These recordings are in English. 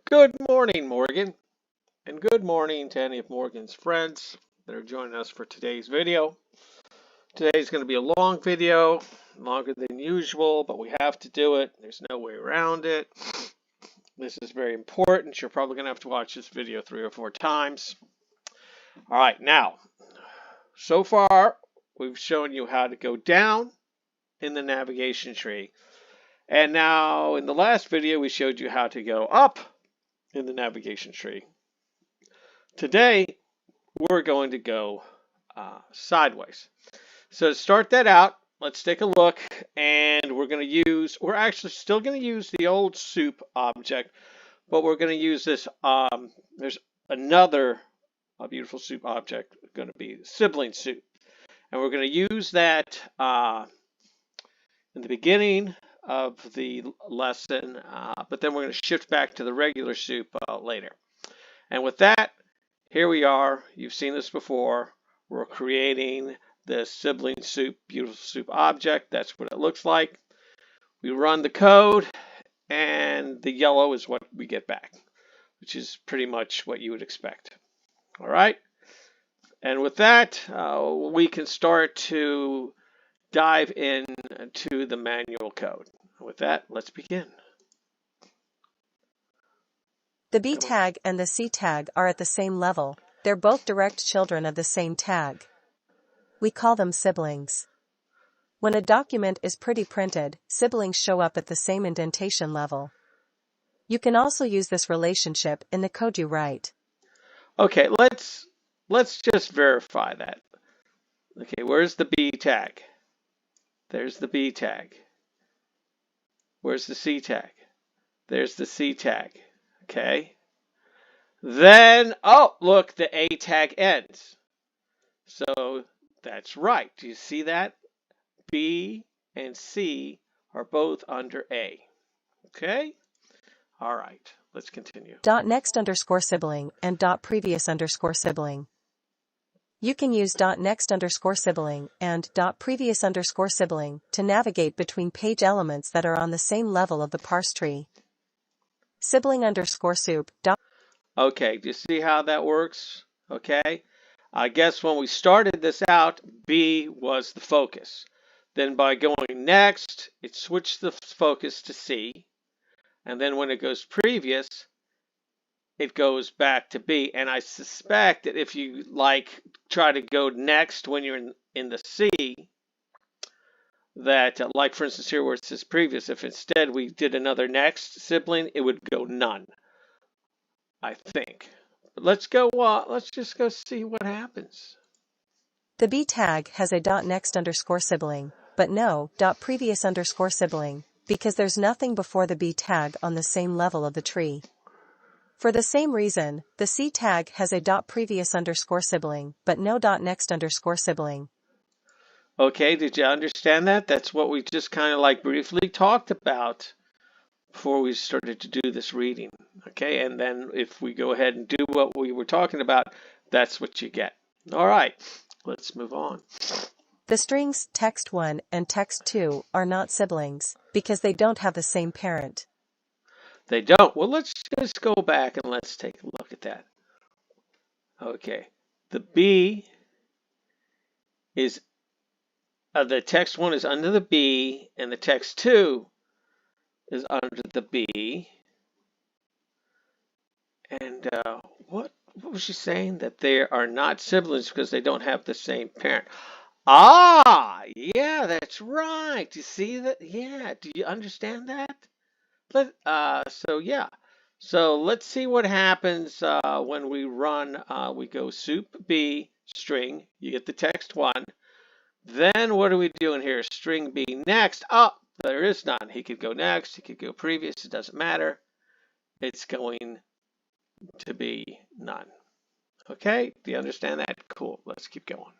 Good morning, Morgan, and good morning to any of Morgan's friends that are joining us for today's video. Today's going to be a long video, longer than usual, but we have to do it. There's no way around it. This is very important. You're probably going to have to watch this video 3 or 4 times. All right, now, so far, we've shown you how to go down in the navigation tree. And now, in the last video, we showed you how to go up in the navigation tree. Today, we're going to go sideways. So to start that out, let's take a look, and we're actually still going to use the old soup object, but we're going to use this, there's another beautiful soup object going to be sibling soup. And we're going to use that in the beginning of the lesson, but then we're going to shift back to the regular soup later. And with that, here we are. You've seen this before. We're creating the sibling soup, beautiful soup object. That's what it looks like. We run the code, and the yellow is what we get back, which is pretty much what you would expect. All right. And with that, we can start to dive into the manual code. With that, let's begin. The B tag and the C tag are at the same level. They're both direct children of the same tag. We call them siblings. When a document is pretty printed, siblings show up at the same indentation level. You can also use this relationship in the code you write. Okay, let's just verify that. Okay, where's the B tag? There's the B tag. Where's the C tag? There's the C tag. Okay. Then, oh, look, the A tag ends. So that's right. Do you see that? B and C are both under A. Okay? All right. Let's continue. .next underscore sibling and .previous underscore sibling. You can use .next underscore sibling and .previous underscore sibling to navigate between page elements that are on the same level of the parse tree. Sibling underscore soup. Okay, do you see how that works? Okay. I guess when we started this out, B was the focus. Then by going next, it switched the focus to C. And then when it goes previous, it goes back to B. And I suspect that if you try to go next when you're in the C, that like for instance here where it says previous, if instead we did another next sibling, it would go none, I think. But let's just go see what happens. The B tag has a .next underscore sibling, but no .previous underscore sibling, because there's nothing before the B tag on the same level of the tree. For the same reason, the C tag has a .previous underscore sibling, but no .next underscore sibling. Okay, did you understand that? That's what we just kind of briefly talked about before we started to do this reading. Okay, and then if we go ahead and do what we were talking about, that's what you get. All right, let's move on. The strings text1 and text2 are not siblings because they don't have the same parent. They don't. Well, let's just go back and let's take a look at that. Okay, the B is the text 1 is under the B, and the text 2 is under the B. And what was she saying? That they are not siblings because they don't have the same parent. Ah, yeah, that's right. Do you see that? Yeah, do you understand that? So let's see what happens when we run. We go soup B string. You get the text 1. Then what are we doing here? String B next. Oh, there is none. He could go next. He could go previous. It doesn't matter. It's going to be none. Okay? Do you understand that? Cool. Let's keep going.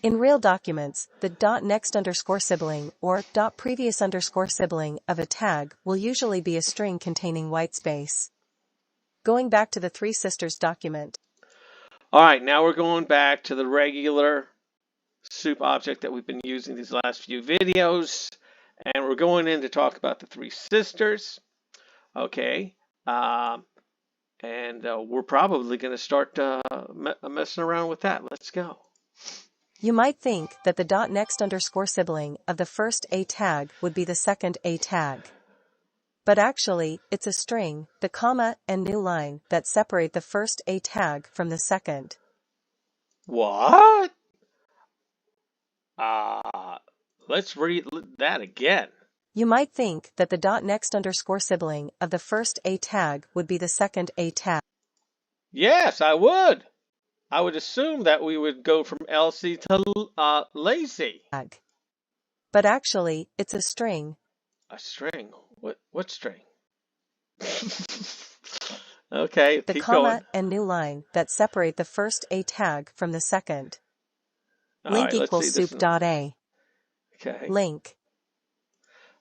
In real documents, the .next underscore sibling or .previous underscore sibling of a tag will usually be a string containing white space. Going back to the Three Sisters document. All right, now we're going back to the regular soup object that we've been using these last few videos, and we're going in to talk about the Three Sisters. Okay, And we're probably going to start messing around with that. Let's go. You might think that the dot next underscore sibling of the first A tag would be the second A tag. But actually, it's a string, the comma and new line that separate the first A tag from the second. What? Let's read that again. You might think that the dot next underscore sibling of the first A tag would be the second A tag. Yes, I would. I would assume that we would go from LC to lazy. But actually, it's a string. A string? What string? Okay, the keep comma going. And new line that separate the first A tag from the second. Link equals soup.a. Okay. Link.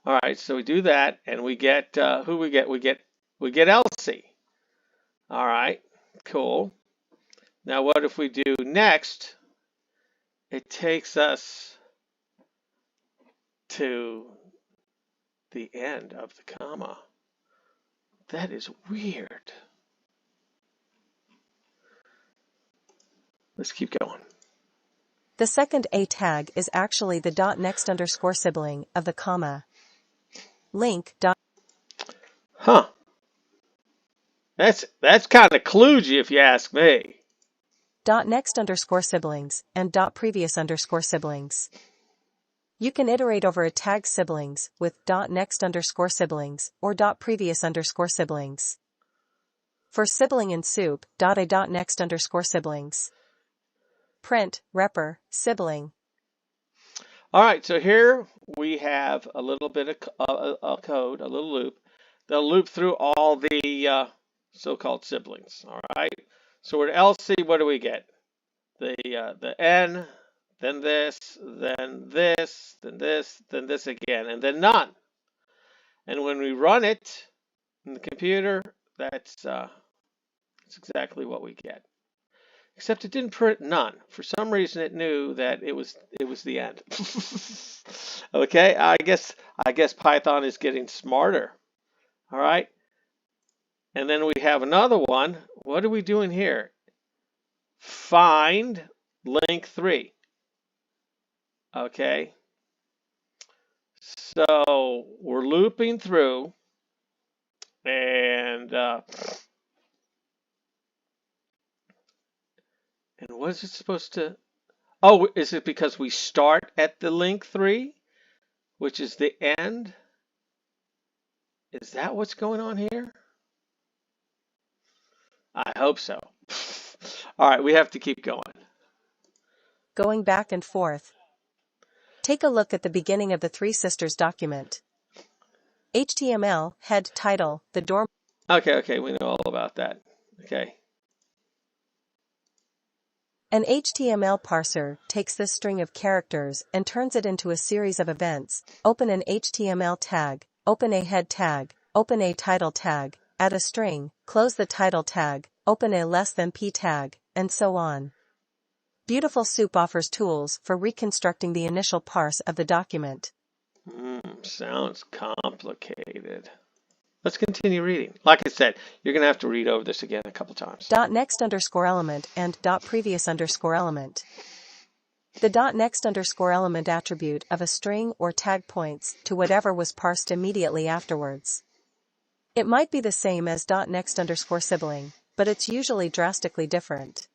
All right, so we do that, and we get who we get? We get Elsie. All right, cool. Now what if we do next? It takes us to the end of the comma. That is weird. Let's keep going. The second A tag is actually the dot next underscore sibling of the comma. Link dot. Huh. That's kind of kludgy if you ask me. Dot next underscore siblings and dot previous underscore siblings. You can iterate over a tag siblings with dot next underscore siblings or dot previous underscore siblings. For sibling in soup, dot a dot next underscore siblings. Print, repr, sibling. All right, so here we have a little bit of a code, a little loop. They'll loop through all the so-called siblings. All right, so we're at LC. What do we get? The N, then this, then this, then this, then this again, and then none. And when we run it in the computer, that's exactly what we get. Except it didn't print none. For some reason, it knew that it was the end. Okay, I guess Python is getting smarter. All right, and then we have another one. What are we doing here? Find link 3. Okay, so we're looping through, and what is it supposed to? Oh, is it because we start at the link 3, which is the end? Is that what's going on here? I hope so. All right, we have to keep going. Going back and forth. Take a look at the beginning of the Three Sisters document. HTML, head, title, the dorm. Okay, we know all about that. Okay. An HTML parser takes this string of characters and turns it into a series of events. Open an HTML tag, open a head tag, open a title tag, add a string, close the title tag, open a less than p tag, and so on. Beautiful Soup offers tools for reconstructing the initial parse of the document. Sounds complicated. Let's continue reading. Like I said, you're going to have to read over this again a couple times. Dot next underscore element and dot previous underscore element. The dot next underscore element attribute of a string or tag points to whatever was parsed immediately afterwards. It might be the same as dot next underscore sibling, but it's usually drastically different.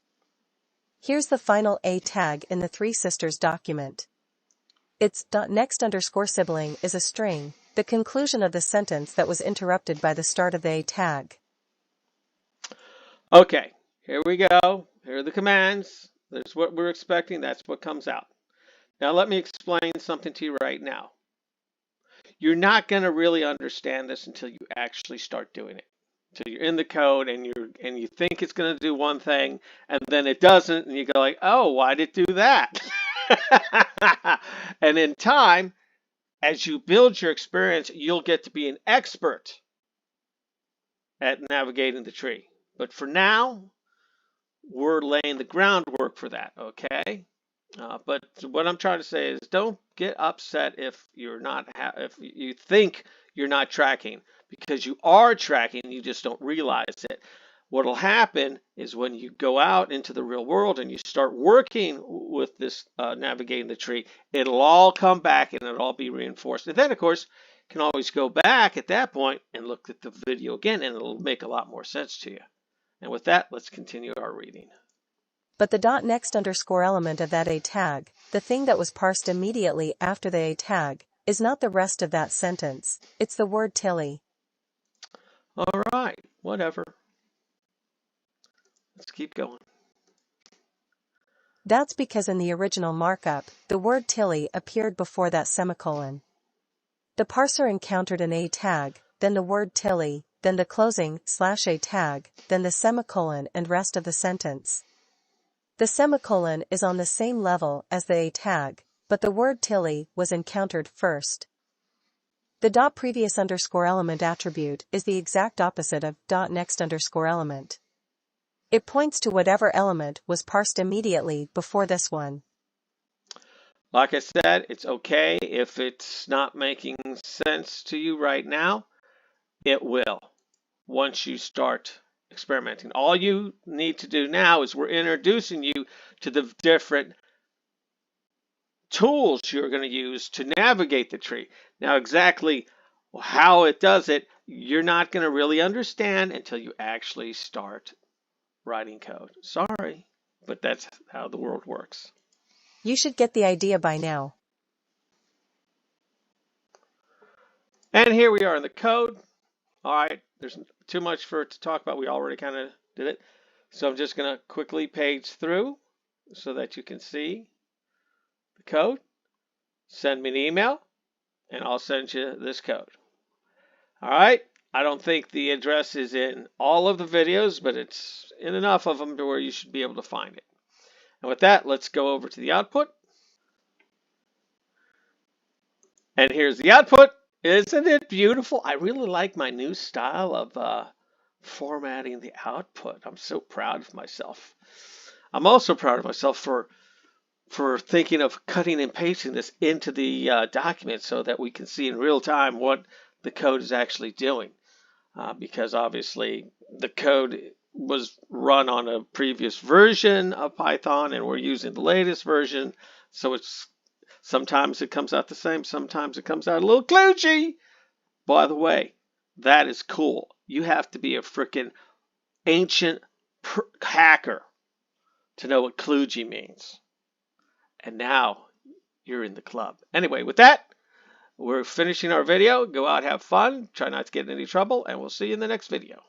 Here's the final A tag in the Three Sisters document. Its dot next underscore sibling is a string, the conclusion of the sentence that was interrupted by the start of the A tag. Okay, here we go. Here are the commands. There's what we're expecting. That's what comes out. Now let me explain something to you right now. You're not going to really understand this until you actually start doing it. So you're in the code and you think it's going to do one thing and then it doesn't, and you go like, oh, why did it do that? And in time, as you build your experience, you'll get to be an expert at navigating the tree. But for now, we're laying the groundwork for that, okay? But what I'm trying to say is don't get upset if you're not if you think you're not tracking, because you are tracking, you just don't realize it. What'll happen is when you go out into the real world and you start working with this navigating the tree, it'll all come back and it'll all be reinforced. And then, of course, you can always go back at that point and look at the video again, and it'll make a lot more sense to you. And with that, let's continue our reading. But the .next underscore element of that A tag, the thing that was parsed immediately after the A tag, is not the rest of that sentence. It's the word Tilly. All right, whatever. Let's keep going. That's because in the original markup, the word Tilly appeared before that semicolon. The parser encountered an A tag, then the word Tilly, then the closing /A tag, then the semicolon and rest of the sentence. The semicolon is on the same level as the A tag, but the word Tilly was encountered first. The .previous underscore element attribute is the exact opposite of .next underscore element. It points to whatever element was parsed immediately before this one. Like I said, it's okay if it's not making sense to you right now. It will once you start experimenting. All you need to do now is we're introducing you to the different tools you're going to use to navigate the tree. Now, exactly how it does it, you're not going to really understand until you actually start writing code. Sorry, but that's how the world works. You should get the idea by now. And here we are in the code. All right, there's too much for it to talk about. We already kind of did it. So I'm just going to quickly page through so that you can see the code. Send me an email, and I'll send you this code. All right. I don't think the address is in all of the videos, but it's in enough of them to where you should be able to find it. And with that, let's go over to the output. And here's the output. Isn't it beautiful? I really like my new style of formatting the output. I'm so proud of myself. I'm also proud of myself for thinking of cutting and pasting this into the document so that we can see in real time what the code is actually doing. Because obviously the code was run on a previous version of Python and we're using the latest version. So it's sometimes it comes out the same, sometimes it comes out a little kludgy. By the way, that is cool. You have to be a freaking ancient hacker to know what kludgy means. And now you're in the club. Anyway, with that, we're finishing our video. Go out, have fun, try not to get in any trouble, and we'll see you in the next video.